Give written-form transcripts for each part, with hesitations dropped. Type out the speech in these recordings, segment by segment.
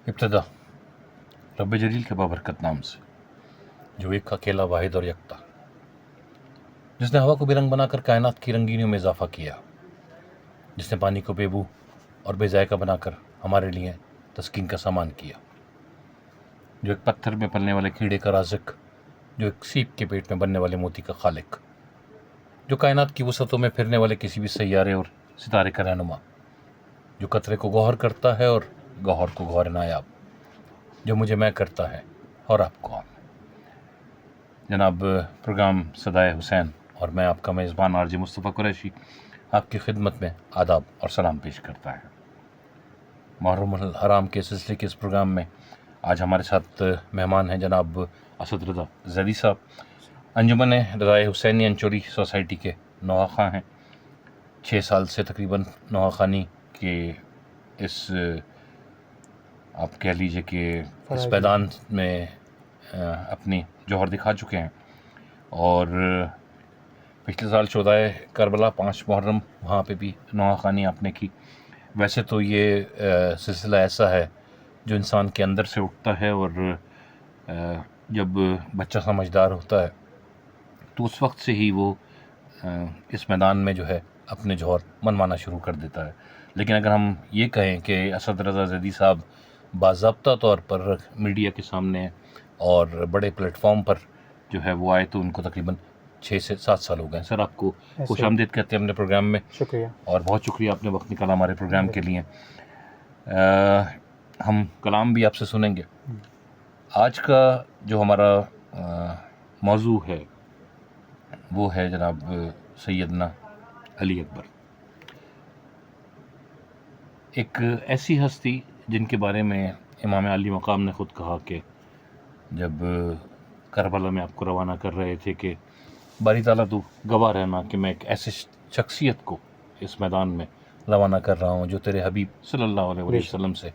ابتدا رب جلیل کے بابرکت نام سے، جو ایک اکیلا واحد اور یکتا، جس نے ہوا کو بے رنگ بنا کر کائنات کی رنگینیوں میں اضافہ کیا، جس نے پانی کو بے بو اور بے ذائقہ بنا کر ہمارے لیے تسکین کا سامان کیا، جو ایک پتھر میں پلنے والے کیڑے کا رازق، جو ایک سیپ کے پیٹ میں بننے والے موتی کا خالق، جو کائنات کی وسعتوں میں پھرنے والے کسی بھی سیارے اور ستارے کا رہنما، جو قطرے کو گوہر کرتا ہے اور گوہر کو گوہر نایاب، جو مجھے میں کرتا ہے اور آپ کو ہم۔ جناب، پروگرام صدائے حسین اور میں آپ کا میزبان آر جے مصطفیٰ قریشی آپ کی خدمت میں آداب اور سلام پیش کرتا ہے۔ محرم الحرام کے سلسلے کے اس پروگرام میں آج ہمارے ساتھ مہمان ہیں جناب اسد رضا زیدی صاحب، انجمن رضائے حسینی انچوری سوسائٹی کے نواں خواں ہیں۔ 6 سال سے تقریباً نواں خوانی کے اس آپ کہہ لیجئے کہ اس میدان میں اپنی جوہر دکھا چکے ہیں، اور پچھلے سال شہدائے کربلا 5 محرم وہاں پہ بھی نواں خوانی آپ نے کی۔ ویسے تو یہ سلسلہ ایسا ہے جو انسان کے اندر سے اٹھتا ہے، اور جب بچہ سمجھدار ہوتا ہے تو اس وقت سے ہی وہ اس میدان میں جو ہے اپنے جوہر منوانا شروع کر دیتا ہے۔ لیکن اگر ہم یہ کہیں کہ اسد رضا زیدی صاحب باضابطہ طور پر میڈیا کے سامنے اور بڑے پلیٹ فارم پر جو ہے وہ آئے تو ان کو تقریباً 6 سے 7 سال ہو گئے ہیں۔ سر، آپ کو خوش آمدید کہتے ہیں اپنے پروگرام میں، شکریہ، اور بہت شکریہ آپ نے وقت نکالا ہمارے پروگرام کے لیے۔ ہم کلام بھی آپ سے سنیں گے۔ آج کا جو ہمارا موضوع ہے وہ ہے جناب سیدنا علی اکبر، ایک ایسی ہستی جن کے بارے میں امام علی مقام نے خود کہا کہ جب کربلا میں آپ کو روانہ کر رہے تھے کہ باری تعالیٰ تو گواہ رہنا کہ میں ایک ایسی شخصیت کو اس میدان میں روانہ کر رہا ہوں جو تیرے حبیب صلی اللہ علیہ وسلم سے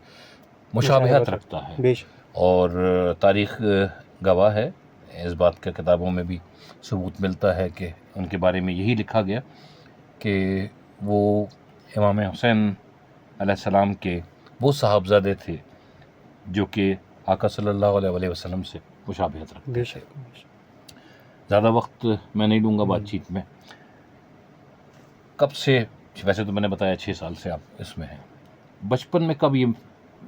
مشابہت رکھتا ہے، اور تاریخ گواہ ہے اس بات کا، کتابوں میں بھی ثبوت ملتا ہے کہ ان کے بارے میں یہی لکھا گیا کہ وہ امام حسین علیہ السلام کے وہ صاحبزادے تھے جو کہ آقا صلی اللہ علیہ وسلم سے مشابہت رکھتے تھے۔ زیادہ وقت میں نہیں لوں گا بات چیت میں۔ کب سے، ویسے تو میں نے بتایا 6 سال سے آپ اس میں ہیں، بچپن میں کب یہ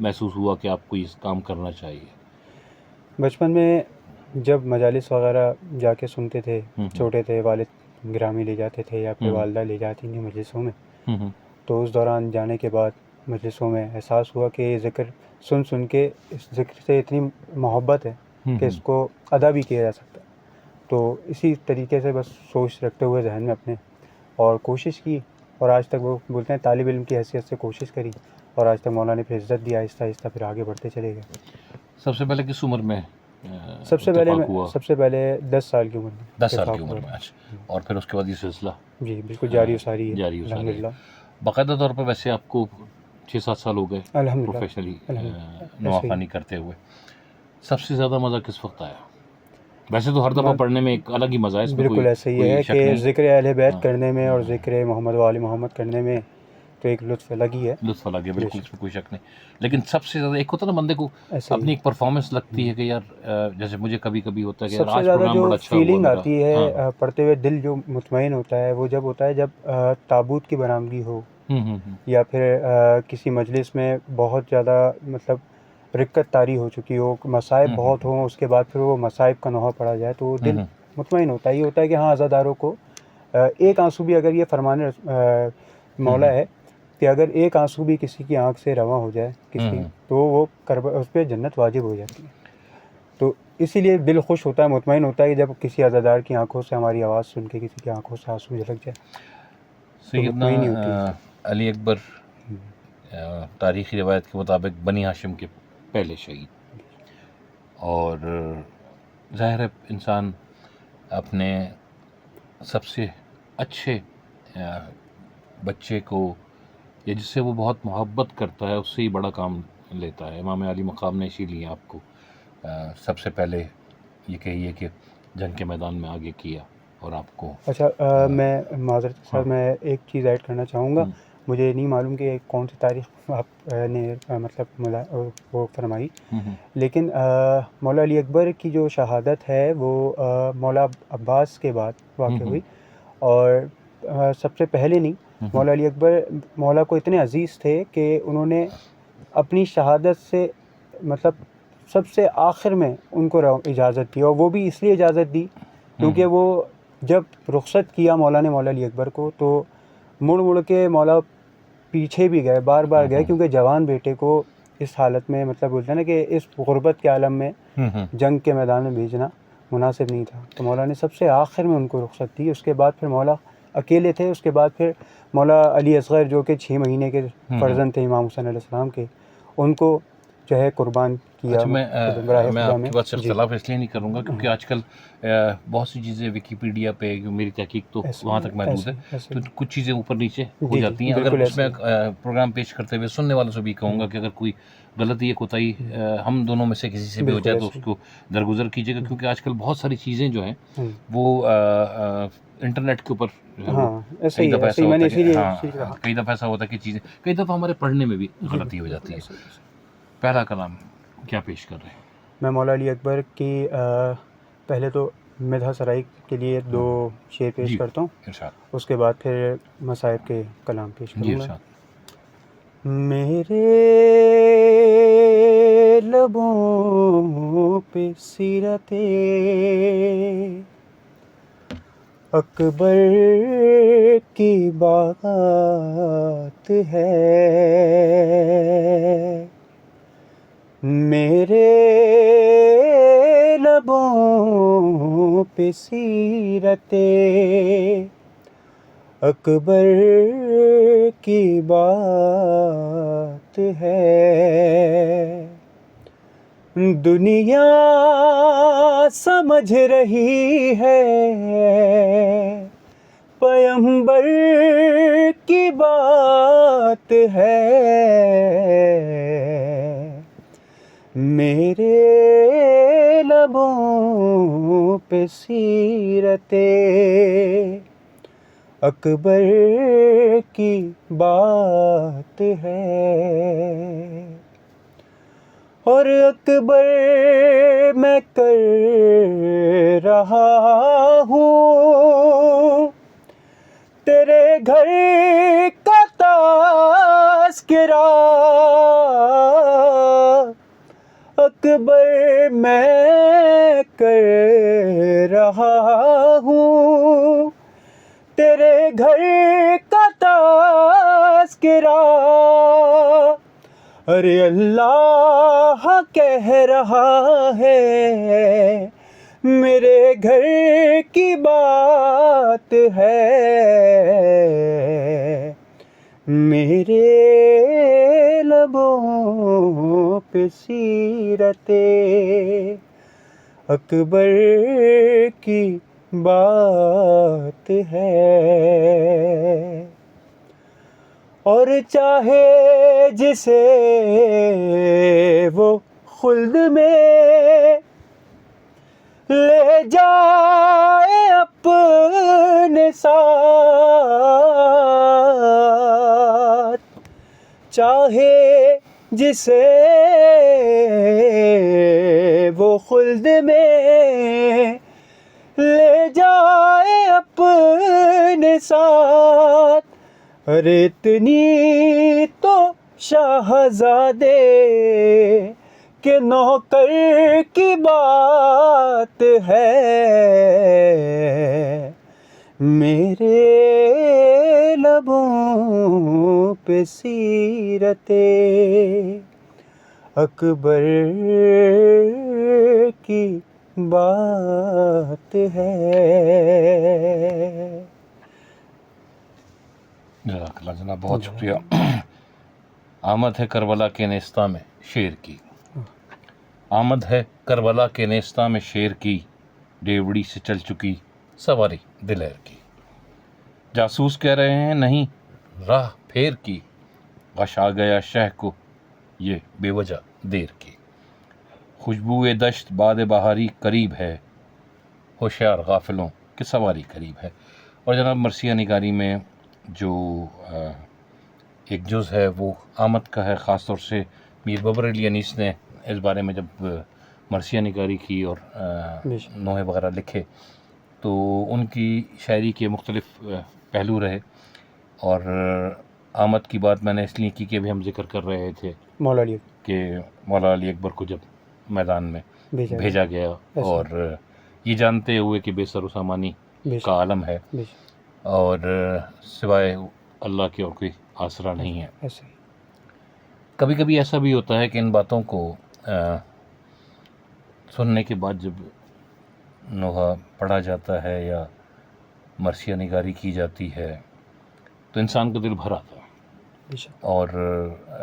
محسوس ہوا کہ آپ کو یہ کام کرنا چاہیے؟ بچپن میں جب مجالس وغیرہ جا کے سنتے تھے، چھوٹے تھے، والد گرامی لے جاتے تھے یا پھر والدہ لے جاتی تھیں مجلسوں میں، تو اس دوران جانے کے بعد مجلسوں میں احساس ہوا کہ یہ ذکر سن سن کے اس ذکر سے اتنی محبت ہے کہ اس کو ادا بھی کیا جا سکتا ہے۔ تو اسی طریقے سے بس سوچ رکھتے ہوئے ذہن میں اپنے اور کوشش کی، اور آج تک وہ بولتے ہیں طالب علم کی حیثیت سے کوشش کری، اور آج تک مولا نے پھر عزت دی، آہستہ آہستہ پھر آگے بڑھتے چلے گئے۔ سب سے پہلے کس عمر میں سب سے پہلے 10 سال کی عمر میں 10 سال کی عمر میں، اچھا، اور پھر اس کے بعد یہ سلسلہ جی بالکل جاری و ساری ہے الحمدللہ۔ باقاعدہ طور پر ویسے آپ کو 6-7 سال ہو گئے الحمدللہ پروفیشنلی نواخوانی کرتے ہوئے۔ سب سے زیادہ مزہ کس وقت آیا؟ ویسے تو ہر دفعہ پڑھنے میں ایک الگ ہی مزہ ہے، اس میں بالکل ایسا ہی ہے کہ ذکر اہل بیت کرنے میں اور ذکر محمد و آل محمد کرنے میں تو ایک لطف الگ ہی ہے، لطف الگ ہے، بالکل اس میں کوئی شک نہیں۔ لیکن سب سے زیادہ ایک ہوتا ہے نا بندے کو اپنی ایک پرفارمنس لگتی ہے کہ یار، جیسے مجھے کبھی کبھی ہوتا ہے کہ سب سے زیادہ جو فیلنگ آتی ہے پڑھتے ہوئے دل جو مطمئن ہوتا ہے وہ جب ہوتا ہے جب تابوت کی برآمدی ہو، یا پھر کسی مجلس میں بہت زیادہ مطلب رکت طاری ہو چکی ہو، مصائب بہت ہوں، اس کے بعد پھر وہ مصائب کا نوحہ پڑا جائے تو دل مطمئن ہوتا ہے۔ یہ ہوتا ہے کہ ہاں عزاداروں کو ایک آنسو بھی، اگر یہ فرمان مولا ہے کہ اگر ایک آنسو بھی کسی کی آنکھ سے رواں ہو جائے کسی، تو وہ اس پہ جنت واجب ہو جاتی ہے۔ تو اسی لیے دل خوش ہوتا ہے، مطمئن ہوتا ہے کہ جب کسی عزادار کی آنکھوں سے ہماری آواز سن کے کسی کی آنکھوں سے آنسو جھلک جائے۔ سیدنا علی اکبر تاریخی روایت کے مطابق بنی ہاشم کے پہلے شہید، اور ظاہر ہے انسان اپنے سب سے اچھے بچے کو یا جس سے وہ بہت محبت کرتا ہے اس سے ہی بڑا کام لیتا ہے۔ امام علی مقام نے اسی لیے آپ کو سب سے پہلے یہ کہیے کہ جنگ کے میدان میں آگے کیا، اور آپ کو اچھا میں معذرت سر میں ایک چیز ایڈ کرنا چاہوں گا۔ مجھے نہیں معلوم کہ کون سی تاریخ آپ نے مطلب وہ فرمائی، لیکن مولا علی اکبر کی جو شہادت ہے وہ مولا عباس کے بعد واقع ہوئی، اور سب سے پہلے نہیں، مولا علی اکبر مولا کو اتنے عزیز تھے کہ انہوں نے اپنی شہادت سے مطلب سب سے آخر میں ان کو اجازت دی، اور وہ بھی اس لیے اجازت دی کیونکہ وہ جب رخصت کیا مولا نے مولا علی اکبر کو، تو مڑ کے مولا پیچھے بھی گئے، بار بار گئے، کیونکہ جوان بیٹے کو اس حالت میں مطلب بولتے ہیں نا کہ اس غربت کے عالم میں جنگ کے میدان میں بھیجنا مناسب نہیں تھا، تو مولا نے سب سے آخر میں ان کو رخصت دی۔ اس کے بعد پھر مولا اکیلے تھے، اس کے بعد پھر مولا علی اصغر جو کہ 6 مہینے کے فرزند تھے امام حسین علیہ السلام کے، ان کو جو ہے قربان کیا۔ اچھا، میں آپ کی بات سے اختلاف اس لیے نہیں کروں گا کیونکہ آج کل بہت سی چیزیں ویکیپیڈیا پہ، میری تحقیق تو وہاں تک محدود ہے، تو کچھ چیزیں اوپر نیچے ہو جاتی ہیں۔ اگر اس میں پروگرام پیش کرتے ہوئے سننے والوں سے بھی کہوں گا کہ اگر کوئی غلطی یا کوتاہی ہم دونوں میں سے کسی سے بھی ہو جائے تو اس کو درگزر کیجیے گا، کیونکہ آج کل بہت ساری چیزیں جو ہیں وہ انٹرنیٹ کے اوپر کئی دفعہ ایسا ہوتا ہے کہ چیزیں کئی دفعہ ہمارے پڑھنے میں بھی غلطی ہو جاتی ہے۔ پہلا کلام کیا پیش کر رہے ہیں؟ میں مولا علی اکبر کی پہلے تو مدح سرائی کے لیے 2 شعر پیش کرتا ہوں، اس کے بعد پھر مصائب کے کلام پیش کروں گا۔ میرے لبوں پہ سیرت اکبر کی بات ہے، میرے لبوں پہ سیرت اکبر کی بات ہے، دنیا سمجھ رہی ہے پیغمبر کی بات ہے، میرے لبوں پہ سیرت اکبر کی بات ہے، اور اکبر میں کر رہا ہوں تیرے گھر کا تذکرہ، اکبر میں کر رہا ہوں تیرے گھر کا تذکرہ، ارے اللہ کہہ رہا ہے میرے گھر کی بات ہے، میرے لبوں پہ سیرت اکبر کی بات ہے، اور چاہے جسے وہ خلد میں لے جائے اپنے ساتھ، چاہے جسے وہ خلد میں لے جائے اپنے ساتھ، ارے اتنی تو شاہزادے کہ نوکر کی بات ہے، میرے لبوں پہ سیرت اکبر کی بات ہے۔ جزاک اللہ جناب، بہت شکریہ۔ آمد ہے کربلا کے نیستاں میں شیر کی، آمد ہے کربلا کے نیستاں میں شیر کی، ڈیوڑی سے چل چکی سواری دلیر کی، جاسوس کہہ رہے ہیں نہیں راہ پھیر کی، غش آ گیا شہ کو یہ بے وجہ دیر کی، خوشبوئے دشت باد بہاری قریب ہے، ہوشیار غافلوں کی سواری قریب ہے۔ اور جناب مرثیہ نگاری میں جو ایک جز ہے وہ آمد کا ہے. خاص طور سے میر بابر علی انیس نے اس بارے میں جب مرثیہ نگاری کی اور نوحے وغیرہ لکھے تو ان کی شاعری کے مختلف پہلو رہے. اور آمد کی بات میں نے اس لیے کی کہ ابھی ہم ذکر کر رہے تھے مولا علی کہ مولا علی اکبر کو جب میدان میں بھیجا گیا اور یہ جانتے ہوئے کہ بے سر و سامانی کا عالم ہے اور سوائے اللہ کے اور کوئی آسرا نہیں ہے. کبھی کبھی ایسا بھی ہوتا ہے کہ ان باتوں کو سننے کے بعد جب نوحہ پڑھا جاتا ہے یا مرثیہ نگاری کی جاتی ہے تو انسان کا دل بھر آتا ہے اور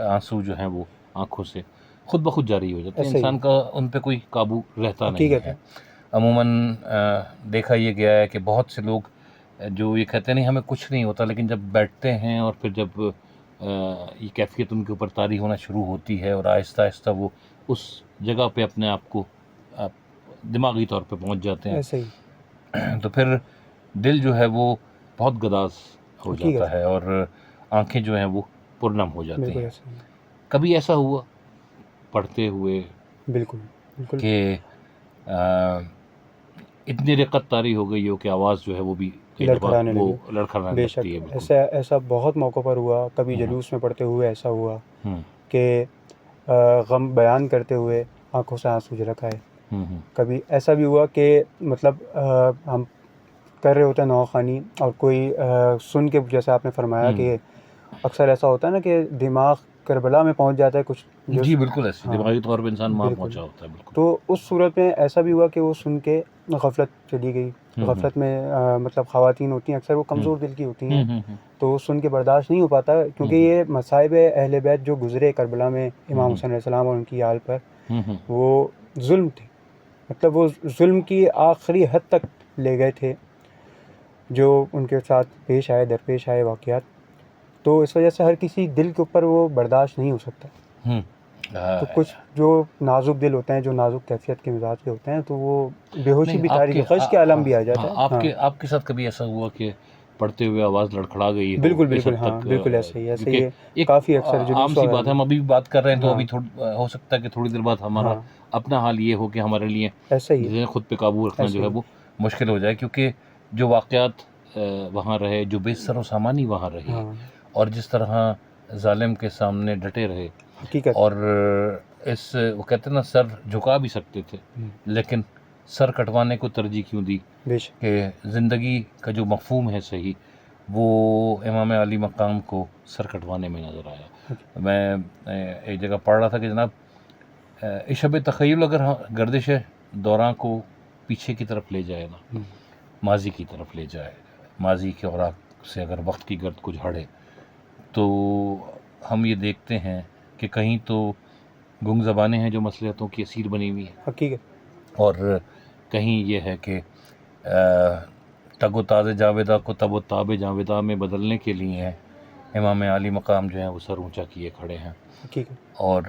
آنسو جو ہیں وہ آنکھوں سے خود بخود جاری ہو جاتے ہیں. انسان کا ان پہ کوئی قابو رہتا نہیں ہے. عموماً دیکھا یہ گیا ہے کہ بہت سے لوگ جو یہ کہتے نہیں ہمیں کچھ نہیں ہوتا، لیکن جب بیٹھتے ہیں اور پھر جب یہ کیفیت ان کے اوپر طاری ہونا شروع ہوتی ہے اور آہستہ آہستہ وہ اس جگہ پہ اپنے آپ کو دماغی طور پہ پہنچ جاتے ہیں تو پھر دل جو ہے وہ بہت گداز ہو جاتا ہے اور آنکھیں جو ہیں وہ پرنم ہو جاتی ہیں. کبھی ایسا ہوا پڑھتے ہوئے بالکل کہ اتنی رقت طاری ہو گئی ہو کہ آواز جو ہے وہ بھی لڑکھڑانے لگتی ہے؟ ایسا بہت موقع پر ہوا. کبھی جلوس میں پڑھتے ہوئے ایسا ہوا کہ غم بیان کرتے ہوئے آنکھوں سے آنسو جھلک آئے. کبھی ایسا بھی ہوا کہ مطلب ہم کر رہے ہوتے ہیں نوحہ خوانی اور کوئی سن کے، جیسے آپ نے فرمایا کہ اکثر ایسا ہوتا ہے نا کہ دماغ کربلا میں پہنچ جاتا ہے کچھ. جی بالکل ایسے دماغی طور پہ انسان وہاں پہنچا ہوتا ہے. بالکل. تو اس صورت میں ایسا بھی ہوا کہ وہ سن کے غفلت چلی گئی. غفلت میں مطلب خواتین ہوتی ہیں اکثر وہ کمزور دل کی ہوتی ہیں تو سن کے برداشت نہیں ہو پاتا، کیونکہ یہ مصائب اہل بیت جو گزرے کربلا میں امام حسین علیہ السلام اور ان کی آل پر، وہ ظلم تھے. مطلب وہ ظلم کی آخری حد تک لے گئے تھے جو ان کے ساتھ پیش آئے، درپیش آئے واقعات. تو اس وجہ سے ہر کسی دل کے اوپر وہ برداشت نہیں ہو سکتا. تو کچھ جو نازک دل ہوتے ہیں، جو نازک کیفیت کے مزاج کے ہوتے ہیں، تو وہ بے ہوشی بھی تاریخ خش کے عالم بھی آ جاتا ہے. آپ کے ساتھ کبھی ایسا ہوا کہ پڑھتے ہوئے آواز لڑکھڑا گئی؟ بالکل ہاں، بالکل ایسے ہی کافی اکثر عام سی بات ہے. ہم ابھی بھی بات کر رہے ہیں تو ابھی ہو سکتا ہے کہ تھوڑی دیر بعد ہمارا اپنا حال یہ ہو کہ ہمارے لیے خود پہ قابو رکھنا جو ہے وہ مشکل ہو جائے، کیونکہ جو واقعات وہاں رہے، جو بے سر و سامانی وہاں رہی اور جس طرح ظالم کے سامنے ڈٹے رہے اور وہ کہتے ہیں نا سر جھکا بھی سکتے تھے لیکن سر کٹوانے کو ترجیح کیوں دی کہ زندگی کا جو مفہوم ہے صحیح وہ امام علی مقام کو سر کٹوانے میں نظر آیا. میں ایک جگہ پڑھ رہا تھا کہ جناب شب تخیل اگر گردش دوراں کو پیچھے کی طرف لے جائے نا، ماضی کی طرف لے جائے، ماضی کے اوراق سے اگر وقت کی گرد کو جھاڑے تو ہم یہ دیکھتے ہیں کہ کہیں تو گنگ زبانیں ہیں جو مصلحتوں کی اسیر بنی ہوئی ہیں حقیقت، اور کہیں یہ ہے کہ تگ و تاز جاویدہ کو تب و تاب جاویدہ میں بدلنے کے لیے امام علی مقام جو ہیں وہ سر اونچا کیے کھڑے ہیں. اور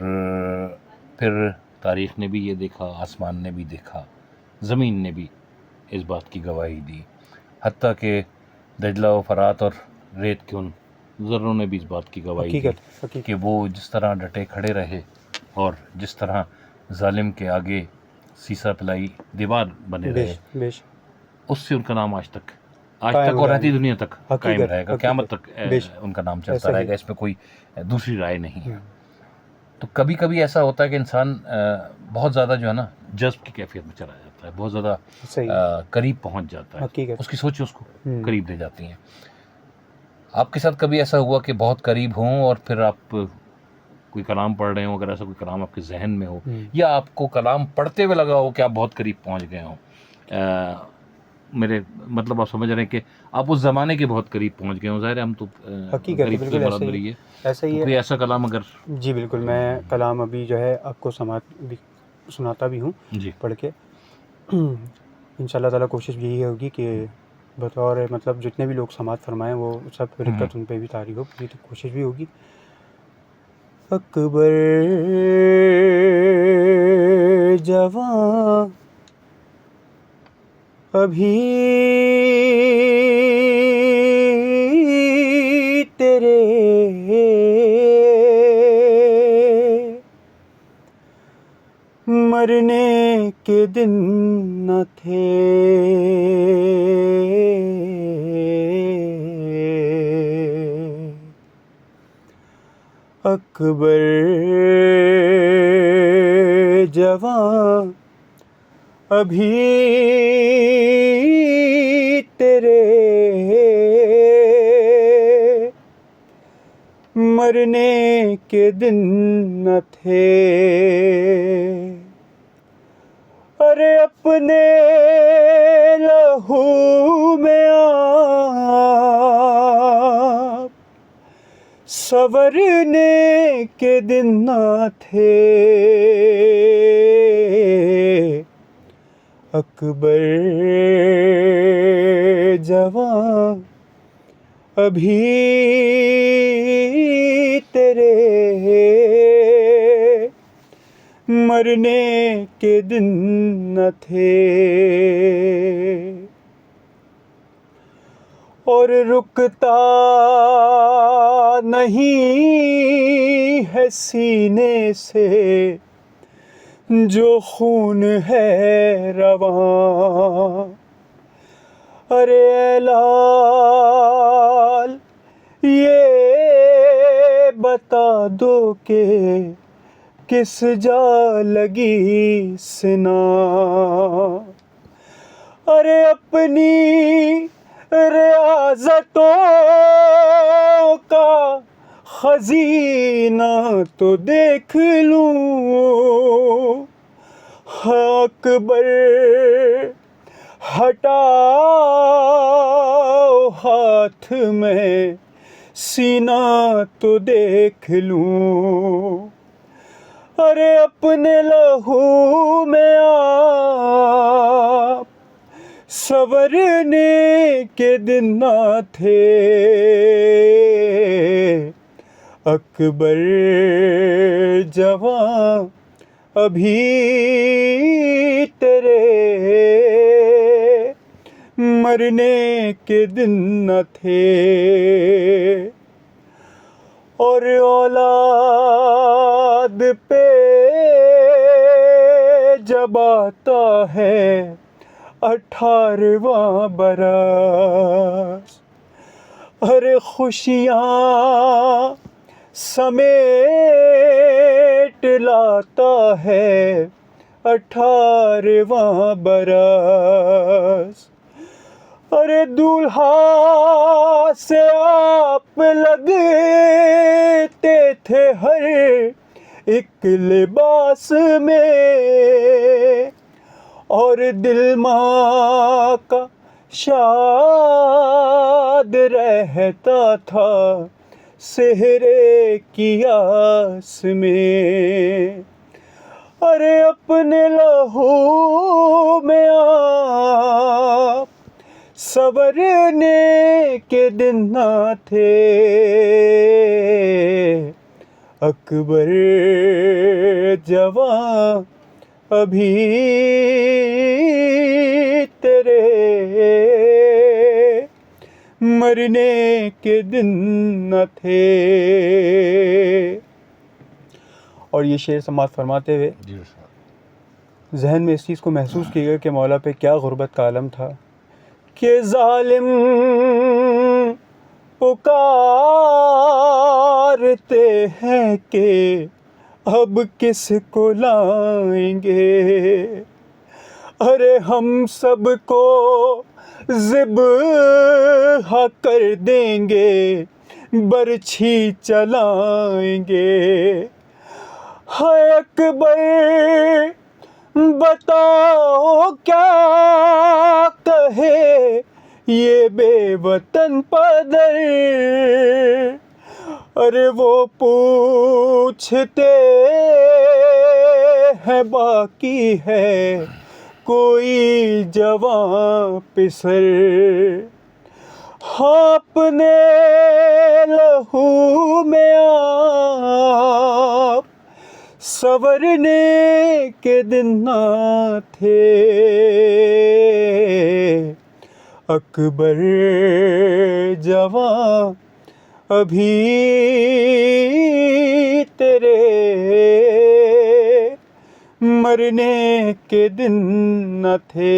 پھر تاریخ نے بھی یہ دیکھا، آسمان نے بھی دیکھا، زمین نے بھی اس بات کی گواہی دی، حتیٰ کہ دجلہ و فرات اور ریت کے ان ذروں نے بھی اس بات کی گواہی دی کہ وہ جس طرح ڈٹے کھڑے رہے اور جس طرح ظالم کے آگے سیسا پلائی دیوار بنے رہے، اس سے ان کا نام آج تک اور رہتی دنیا تک قائم رہے گا، قیامت تک ان کا نام چلتا رہے گا. اس میں کوئی دوسری رائے نہیں ہے. تو کبھی کبھی ایسا ہوتا ہے کہ انسان بہت زیادہ جو ہے نا جذب کی کیفیت میں چلا جاتا ہے، بہت زیادہ قریب پہنچ جاتا ہے، اس کی سوچیں اس کو قریب لے جاتی ہیں. آپ کے ساتھ کبھی ایسا ہوا کہ بہت قریب ہوں اور پھر آپ کوئی کلام پڑھ رہے ہوں، اگر ایسا کوئی کلام آپ کے ذہن میں ہو یا آپ کو کلام پڑھتے ہوئے لگا ہو کہ آپ بہت قریب پہنچ گئے ہوں؟ میرے مطلب آپ سمجھ رہے ہیں کہ آپ اس زمانے کے بہت قریب پہنچ گئے ہوں. ظاہر ہے ہم تو قریب سے مراد میری ہے، ایسا ہی ہے. کوئی ایسا کلام اگر؟ جی بالکل، میں کلام ابھی جو ہے آپ کو سناتا بھی ہوں پڑھ کے. ان شاء اللہ تعالیٰ کوشش یہی ہوگی کہ بطور مطلب جتنے بھی لوگ سماعت فرمائیں وہ سب رکت ان پہ بھی طاری ہو، پوری کوشش بھی ہوگی. اکبر جوان ابھی تیرے مرنے کے دن نہ تھے، اکبر جوان ابھی تیرے، مرنے کے دن نہ تھے، ارے اپنے لہو میں آپ سنورنے کے دن نہ تھے، اکبر جوان ابھی تیرے، مرنے کے دن نہ تھے، اور رکتا نہیں ہے سینے سے جو خون ہے رواں، ارے اے لال یہ بتا دو کہ کس جا لگی سنا، ارے اپنی ریاضتوں کا خزینہ تو دیکھ لوں، اکبر ہٹاؤ ہاتھ میں سینہ تو دیکھ لوں، ارے اپنے لہو میں آپ سنورنے کے دن نہ تھے، اکبر جوان ابھی تیرے، مرنے کے دن نہ تھے، اور اولاد پہ جب آتا ہے 18واں برس، ارے خوشیاں سمیٹ لاتا ہے 18واں برس، ارے دولہا سے آپ لگتے تھے ہر ایک لباس میں، اور دل ماں کا شاد رہتا تھا سہرے کی آس میں، ارے اپنے لہو میں آپ سنورنے کے دن نہ تھے، اکبر جوان ابھی تیرے، مرنے کے دن نہ تھے۔ اور یہ شعر سماعت فرماتے ہوئے ذہن میں اس چیز کو محسوس کیے گا کہ مولا پہ کیا غربت کا عالم تھا کہ ظالم پکارتے ہیں کہ اب کس کو لائیں گے، ارے ہم سب کو ذبح کر دیں گے، برچھی چلائیں گے، ہے اکبر بتاؤ کیا کہے یہ بے وطن پدر، ارے وہ پوچھتے ہیں باقی ہے کوئی جوان پسر، اپنے لہو میں آپ سنورنے کے دن نہ تھے، اکبر جوان ابھی تیرے، مرنے کے دن نہ تھے.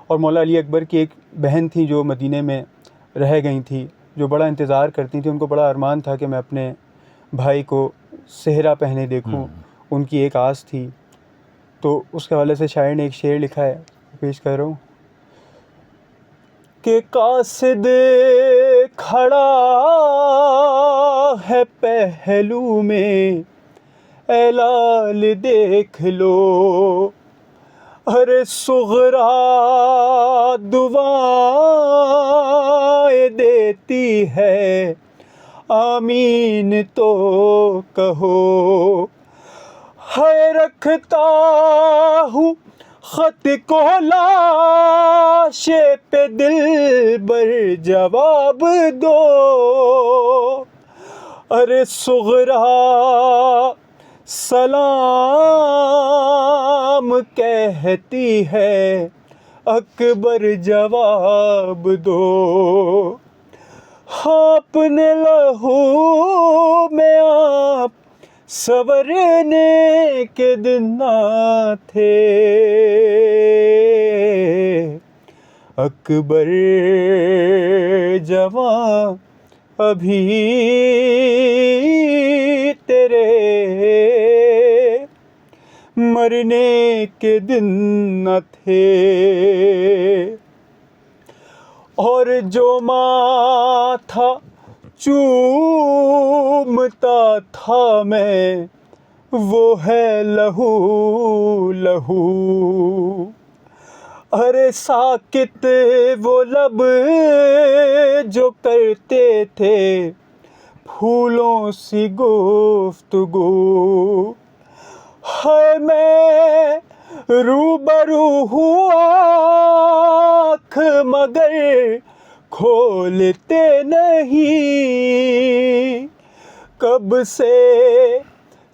اور مولا علی اکبر کی ایک بہن تھی جو مدینے میں رہ گئی تھی, جو بڑا انتظار کرتی تھی. ان کو بڑا ارمان تھا کہ میں اپنے بھائی کو صحرا پہنے دیکھوں, ان کی ایک آس تھی. تو اس کے حوالے سے شاعر نے ایک شعر لکھا ہے, پیش کر رہا ہوں کہ قاصد کھڑا ہے پہلو میں, اے لال دیکھ لو, ارے صغرا دعائیں دیتی ہے, آمین تو کہو. ہے رکھتا ہوں خط کو لاش پہ دل بر, جواب دو, ارے صغرا سلام کہتی ہے, اکبر جواب دو. اپنے لہو میں آپ سنورنے کے دن نہ تھے, اکبر جوان ابھی تیرے, مرنے کے دن نہ تھے. اور جو ماتھا چومتا تھا میں, وہ ہے لہو لہو. ارے ساکت وہ لب جو کرتے تھے پھولوں سی گفتگو, ہے میں روبرو ہوں آنکھ مگر کھولتے نہیں, کب سے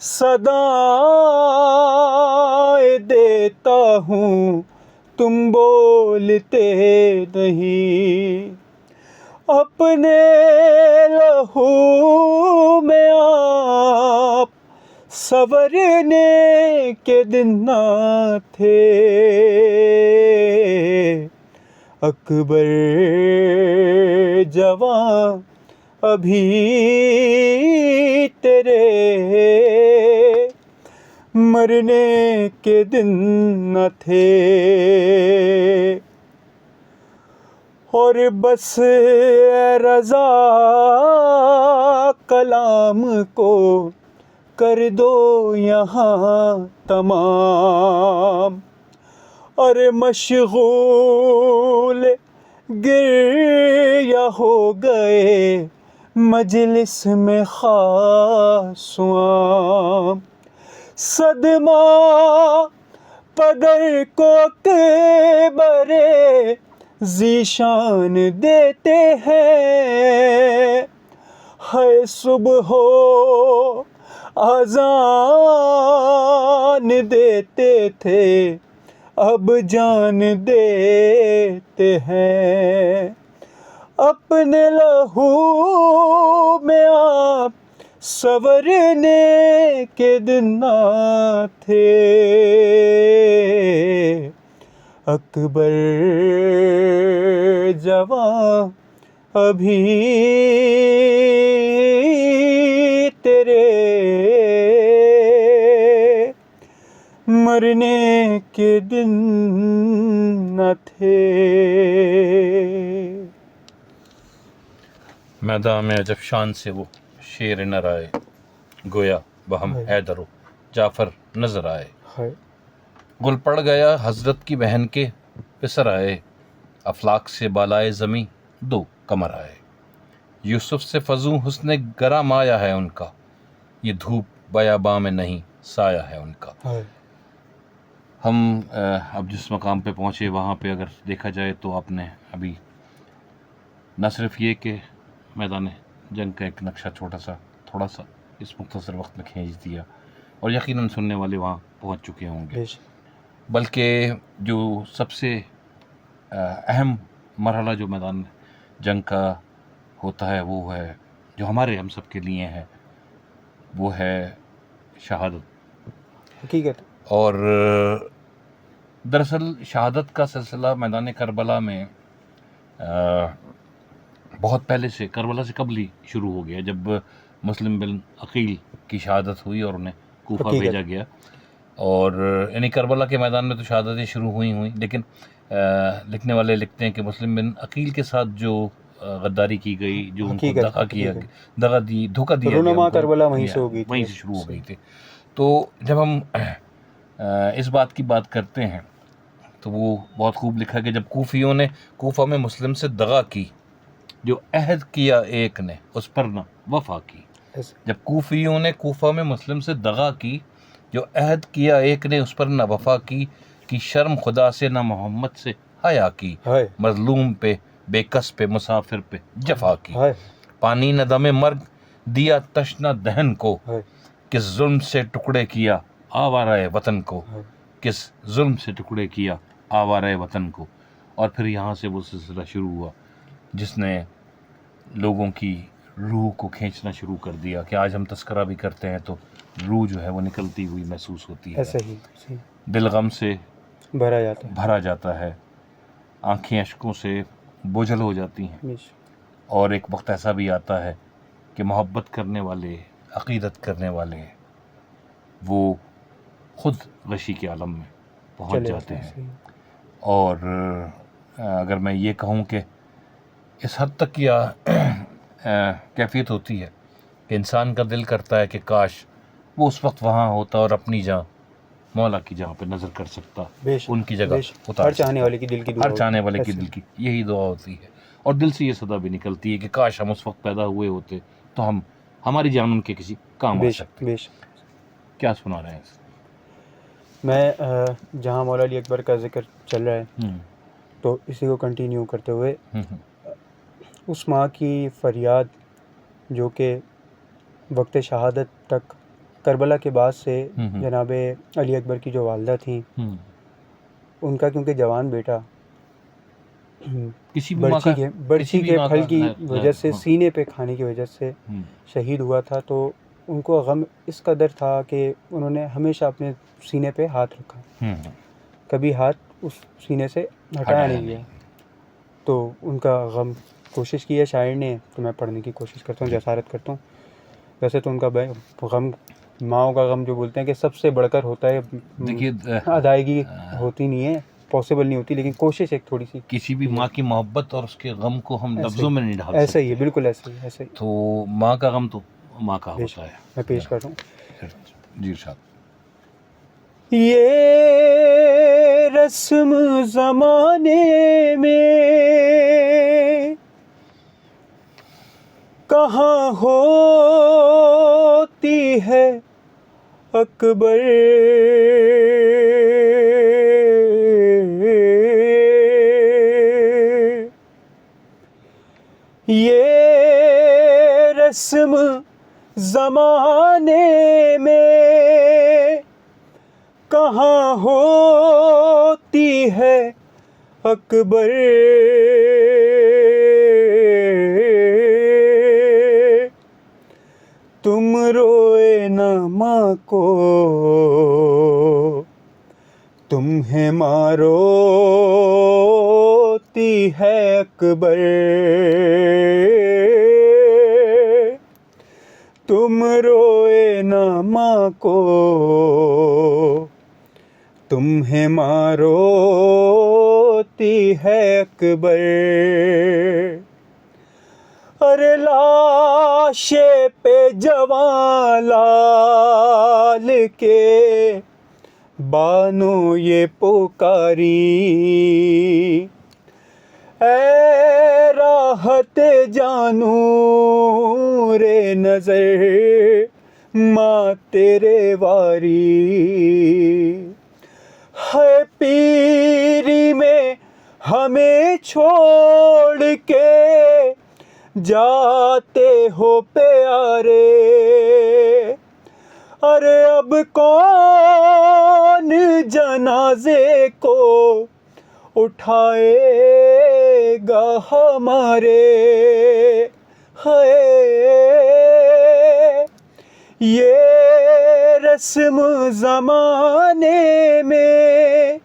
صدائیں دیتا ہوں تم بولتے نہیں. اپنے لہو میں آپ سنورنے کے دن نہ تھے, اکبر جوان ابھی تیرے, مرنے کے دن نہ تھے. اور بس اے رضا کلام کو کر دو یہاں تمام, ارے مشغول گریہ ہو گئے مجلس میں خاص عام. صدمہ پدر کو برے ذیشان دیتے ہیں, ہے صبح ہو اذان دیتے تھے اب جان دیتے ہیں. اپنے لہو میں آپ سنورنے کے دن نہ تھے, اکبر جوان ابھی تیرے, مرنے کے دن نہ تھے. میدان میں عجب شان سے وہ شیر نر آئے, گویا بہم حیدر و جعفر نظر آئے. گل پڑ گیا حضرت کی بہن کے پسر آئے, افلاک سے بالائے زمیں دو قمر آئے. یوسف سے فزوں حسن گرم آیا ہے ان کا, یہ دھوپ بیاباں میں نہیں سایہ ہے ان کا. ہم اب جس مقام پہ پہنچے وہاں پہ اگر دیکھا جائے تو آپ نے ابھی نہ صرف یہ کہ میدان جنگ کا ایک نقشہ تھوڑا سا اس مختصر وقت میں کھینچ دیا, اور یقیناً سننے والے وہاں پہنچ چکے ہوں گے, بلکہ جو سب سے اہم مرحلہ جو میدان جنگ کا ہوتا ہے وہ ہے جو ہمارے ہم سب کے لیے ہے, وہ ہے شہادت. حقیقت. اور دراصل شہادت کا سلسلہ میدان کربلا میں بہت پہلے سے، کربلا سے قبل ہی شروع ہو گیا، جب مسلم بن عقیل کی شہادت ہوئی اور انہیں کوفہ بھیجا گیا. اور یعنی کربلا کے میدان میں تو شہادتیں شروع ہوئی، لیکن لکھنے والے لکھتے ہیں کہ مسلم بن عقیل کے ساتھ جو غداری کی گئی، جو ان کو دھوکہ دیا رونما کربلا وہیں سے شروع ہو گئی تھی. تو جب ہم اس بات کی بات کرتے ہیں تو وہ بہت خوب لکھا کہ جب کوفیوں نے کوفہ میں مسلم سے دغا کی، جو عہد کیا ایک نے اس پر نہ وفا کی. جب کوفیوں نے کوفہ میں مسلم سے دغا کی، جو عہد کیا ایک نے اس پر نہ وفا کی شرم خدا سے نہ محمد سے حیا کی. مظلوم پہ، بے کس پہ، مسافر پہ جفا کی. پانی نہ دم مرگ دیا تشنہ دہن کو، کس ظلم سے ٹکڑے کیا آوارہ وطن کو. کس ظلم سے ٹکڑے کیا آوارہ وطن کو. اور پھر یہاں سے وہ سلسلہ شروع ہوا جس نے لوگوں کی روح کو کھینچنا شروع کر دیا کہ آج ہم تذکرہ بھی کرتے ہیں تو روح جو ہے وہ نکلتی ہوئی محسوس ہوتی ہے. دل غم سے بھرا جاتا ہے، آنکھیں اشکوں سے بوجھل ہو جاتی ہیں. اور ایک وقت ایسا بھی آتا ہے کہ محبت کرنے والے، عقیدت کرنے والے، وہ خود غشی کے عالم میں پہنچ جاتے ہیں. اور اگر میں یہ کہوں کہ اس حد تک کیفیت ہوتی ہے کہ انسان کا دل کرتا ہے کہ کاش وہ اس وقت وہاں ہوتا اور اپنی جان مولا کی جہاں پہ نظر کر سکتا، ان کی جگہ اتار. ہر چاہنے والے کی دل کی دعا، ہر چاہنے والے کی دل کی یہی دعا ہوتی ہے. اور دل سے یہ صدا بھی نکلتی ہے کہ کاش ہم اس وقت پیدا ہوئے ہوتے تو ہماری جان ان کے کسی کام آ سکتی. کیا سنا رہے ہیں؟ میں جہاں مولا علی اکبر کا ذکر چل رہا ہے تو اسی کو کنٹینیو کرتے ہوئے اس ماں کی فریاد جو کہ وقت شہادت تک کربلا کے بعد سے جناب علی اکبر کی جو والدہ تھیں، ان کا کیونکہ جوان بیٹا برچی کے پھل کی وجہ سے، سینے پہ کھانے کی وجہ سے شہید ہوا تھا، تو ان کو غم اس قدر تھا کہ انہوں نے ہمیشہ اپنے سینے پہ ہاتھ رکھا، کبھی ہاتھ اس سینے سے ہٹایا نہیں گیا. تو ان کا غم کوشش کی ہے شاعر نے، تو میں پڑھنے کی کوشش کرتا ہوں، جسارت کرتا ہوں. ویسے تو ان کا غم، ماؤں کا غم جو بولتے ہیں کہ سب سے بڑھ کر ہوتا ہے، ادائیگی ہوتی نہیں ہے، پاسبل نہیں ہوتی، لیکن کوشش ایک تھوڑی سی. کسی بھی ماں کی محبت اور اس کے غم کو ہم لفظوں میں نہیں ڈھال سکتے. ایسا ہی ہے، بالکل ایسا ہی. تو ماں کا غم تو ماں کا ہوتا ہے. میں پیش کرتا ہوں. جی ارشاد. یہ رسم زمانے میں کہاں ہوتی ہے اکبر، یہ رسم زمانے میں کہاں ہوتی ہے اکبر، تم روئے نہ ماں کو تمہیں ماں روتی ہے اکبر، تم روئے نہ ماں کو تمہیں ماں روتی ہے اکبر. ارے لاش پہ جوان لال کے بانو یہ پکاری، اے راحت جانو رے نظر ماں تیرے واری، ہے پیری میں ہمیں چھوڑ کے جاتے ہو پیارے، ارے اب کون جنازے کو اٹھائے گا ہمارے، ہے یہ رسم زمانے میں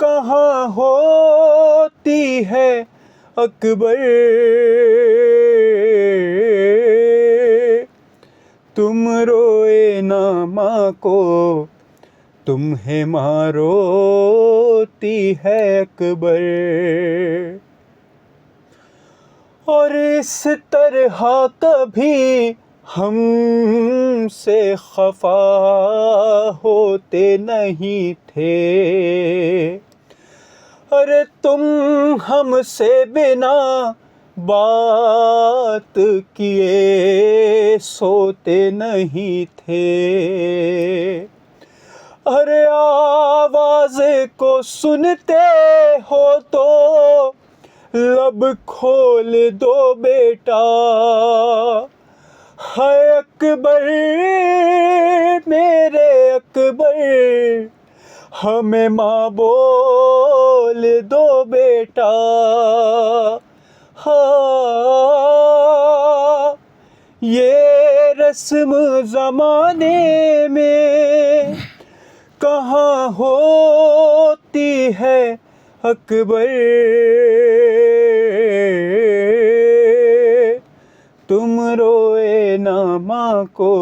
کہاں ہوتی ہے اکبر، تم روئے نہ ماں کو تمہیں ماں روتی ہے اکبر۔ اور اس طرح کبھی ہم سے خفا ہوتے نہیں تھے، ارے تم ہم سے بنا بات کیے سوتے نہیں تھے، ارے آواز کو سنتے ہو تو لب کھول دو بیٹا، ہے اکبر میرے اکبر، ہمیں ماں بول دو بیٹا۔ ہاں یہ رسم زمانے میں کہاں ہوتی ہے اکبر، تم روئے نہ ماں کو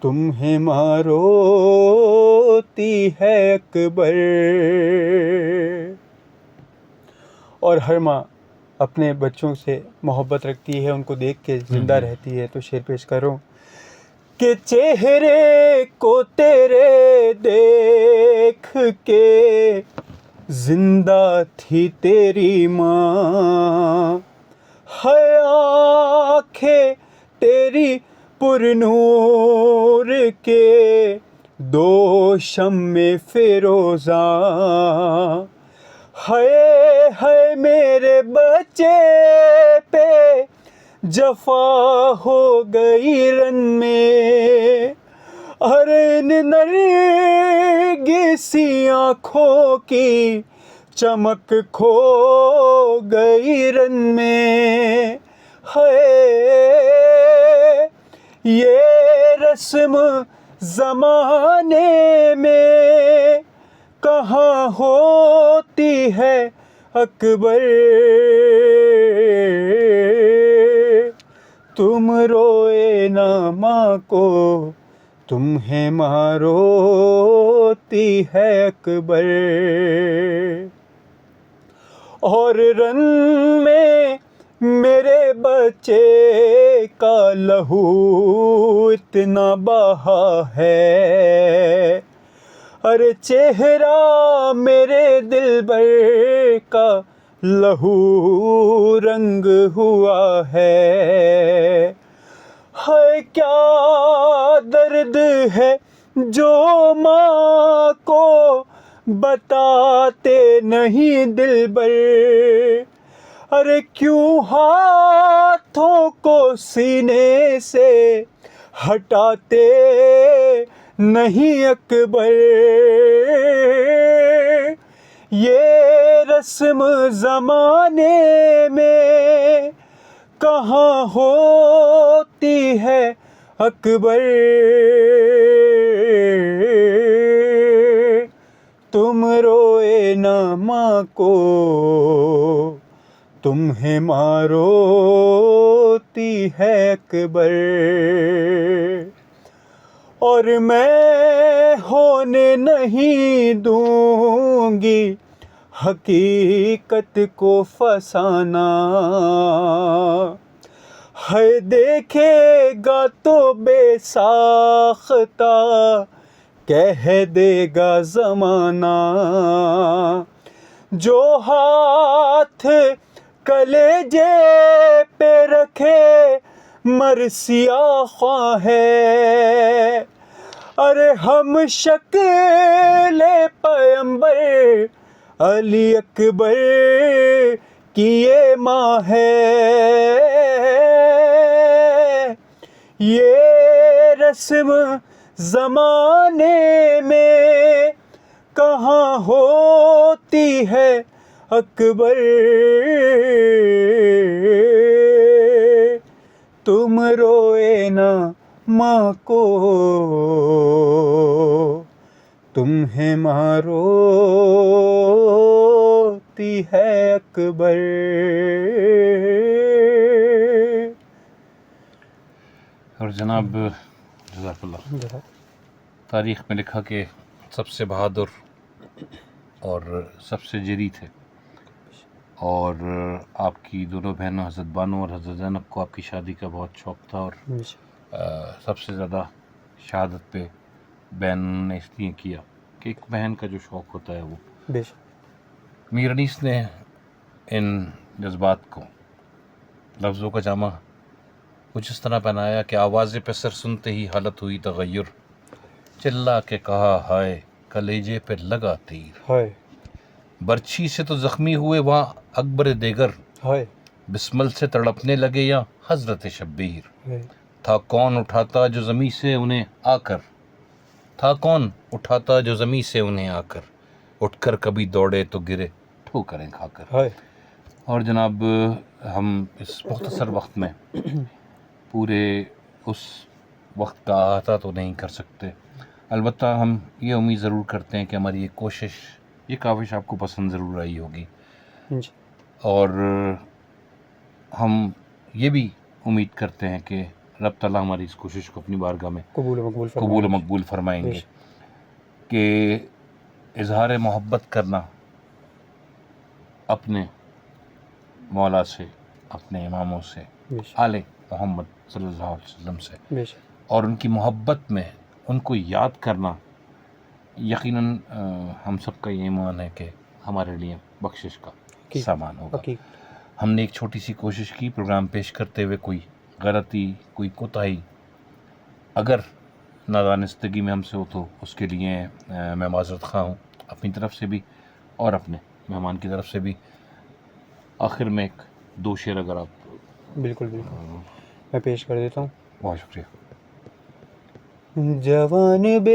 تمہیں ماں روتی ہے اکبر۔ اور ہر ماں اپنے بچوں سے محبت رکھتی ہے، ان کو دیکھ کے زندہ رہتی ہے، تو شعر پیش کروں کہ چہرے کو تیرے دیکھ کے زندہ تھی تیری ماں، ہے آنکھیں تیری پر نور کے دو شمع فیروزاں، ہے میرے بچے پہ جفا ہو گئی رن میں، ارے ان نرگسی آنکھوں کی چمک کھو گئی رن میں، ہے یہ رسم زمانے میں کہاں ہوتی ہے اکبر، تم روئے نہ ماں کو تمہیں ماں روتی ہے اکبر۔ اور رن میں میرے بچے کا لہو اتنا بہا ہے، ارے چہرہ میرے دلبر کا لہو رنگ ہوا ہے، کیا درد ہے جو ماں کو بتاتے نہیں دلبر، ارے کیوں ہاتھوں کو سینے سے ہٹاتے نہیں اکبر، یہ رسم زمانے میں کہاں ہوتی ہے اکبر، تم روئے نہ ماں کو تمہیں ماں روتی ہے اکبر۔ اور میں ہونے نہیں دوں گی حقیقت کو فسانہ، ہے دیکھے گا تو بے ساختہ کہہ دے گا زمانہ، جو ہاتھ کلیجے پہ رکھے مرثیہ خواں ہے، ارے ہم شکل پیمبر علی اکبر کی یہ ماں ہے، یہ رسم زمانے میں کہاں ہوتی ہے اکبر، تم روئے نہ ماں کو تمہیں ماں روتی ہے اکبر. اور جناب جزاک اللہ، تاریخ میں لکھا کہ سب سے بہادر اور سب سے جری تھے، اور آپ کی دونوں بہنوں حضرت بانو اور حضرت زینب کو آپ کی شادی کا بہت شوق تھا، اور سب سے زیادہ شہادت پہ بہن نے اس لیے کیا کہ ایک بہن کا جو شوق ہوتا ہے وہ. میر انیس نے ان جذبات کو لفظوں کا جامع کچھ اس طرح پہنایا کہ آواز پہ سر سنتے ہی حالت ہوئی تغیر، چلا کے کہا ہائے کلیجے پہ لگا تیر، برچھی سے تو زخمی ہوئے وہاں اکبر دیگر، بسمل سے تڑپنے لگے یا حضرت شبیر، تھا کون اٹھاتا جو زمیں سے انہیں آ کر، تھا کون اٹھاتا جو زمیں سے انہیں آ کر، اٹھ کر کبھی دوڑے تو گرے ٹھوکریں کھا کر. اور جناب ہم اس مختصر وقت میں پورے اس وقت کا احاطہ تو نہیں کر سکتے، البتہ ہم یہ امید ضرور کرتے ہیں کہ ہماری یہ کوشش، یہ کاوش آپ کو پسند ضرور آئی ہوگی، اور ہم یہ بھی امید کرتے ہیں کہ رب تعالیٰ ہماری اس کوشش کو اپنی بارگاہ میں قبول و مقبول فرمائیں گے، کہ اظہار محبت کرنا اپنے مولا سے، اپنے اماموں سے، آل محمد صلی اللہ علیہ وسلم سے، اور ان کی محبت میں ان کو یاد کرنا یقیناً ہم سب کا یہ ایمان ہے کہ ہمارے لیے بخشش کا سامان ہوگا. ہم نے ایک چھوٹی سی کوشش کی پروگرام پیش کرتے ہوئے، کوئی غلطی، کوئی کوتاہی اگر نادانستگی میں ہم سے ہو تو اس کے لیے میں معذرت خواہ ہوں، اپنی طرف سے بھی اور اپنے مہمان کی طرف سے بھی. آخر میں ایک دو شعر اگر آپ. بالکل میں پیش کر دیتا ہوں. بہت شکریہ. جوان بیٹے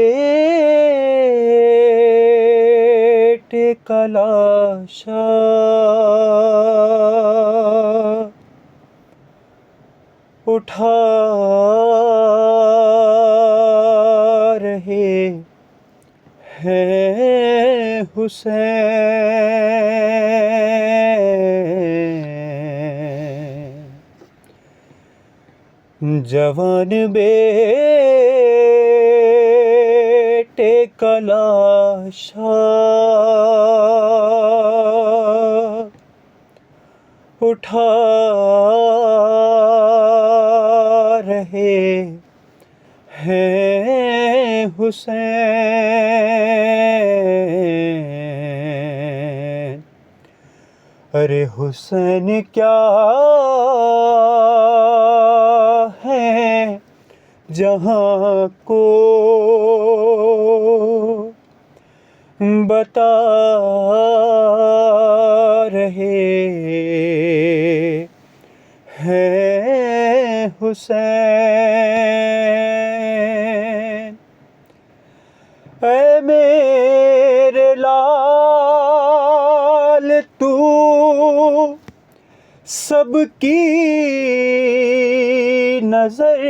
کا لاشا اٹھا رہے ہیں حسین، جوان بیٹے کا لاشا اٹھا رہے ہیں حسین. ارے حسین کیا ہے جہاں کو بتا رہے ہیں حسین. اے میرے لال تو سب کی نظر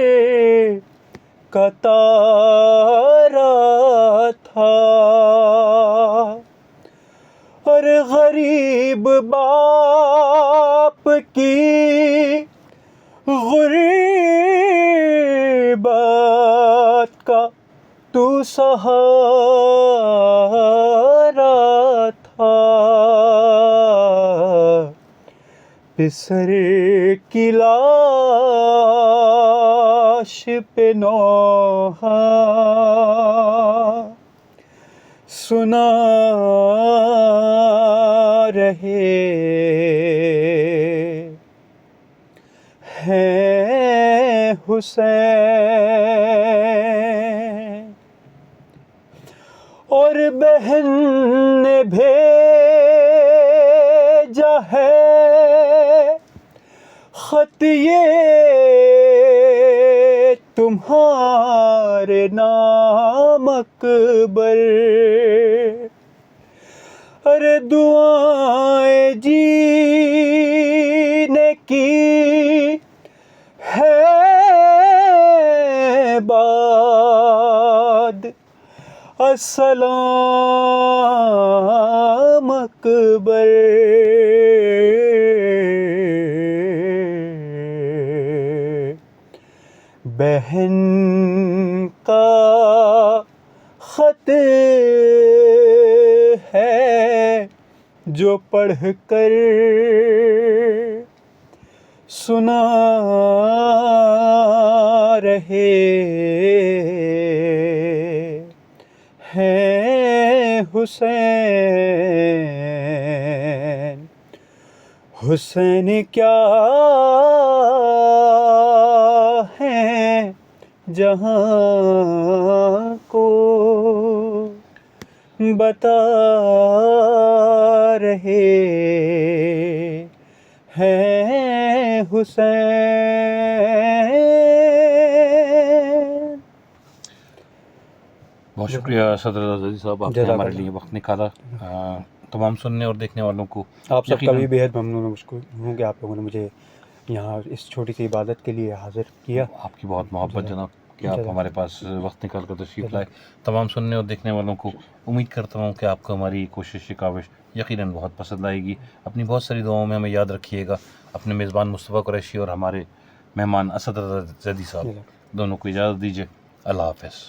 کا تارا تھا، اور غریب باپ کی غربت کا تو سہارا تھا. پسر کی لاش پہ نوحہ سنا رہے ہیں حسین. اور بہن نے بھیجا ہے خط یہ تمہارے نام اکبر، ارے دعائیں جینے کی ہے السلام اکبر بہن کا خط ہے جو پڑھ کر سنا رہے ہیں حسین. حسین کیا ہیں جہاں کو بتا رہے ہیں حسین. بہت شکریہ صدر عزیز صاحب، آپ نے ہمارے لیے وقت نکالا. تمام سننے اور دیکھنے والوں کو آپ سب کا بھی بےحد ممنون ہوں کہ آپ لوگوں نے مجھے یہاں اس چھوٹی سی عبادت کے لیے حاضر کیا. آپ کی بہت محبت جناب کہ آپ ہمارے پاس وقت نکال کر تشریف لائے. تمام سننے اور دیکھنے والوں کو امید کرتا ہوں کہ آپ کو ہماری کوشش کاوش یقیناً بہت پسند آئے گی. اپنی بہت ساری دعاؤں میں ہمیں یاد رکھیے گا. اپنے میزبان مصطفیٰ قریشی اور ہمارے مہمان اسد رضا زیدی صاحب دونوں کو اجازت دیجیے. اللہ حافظ.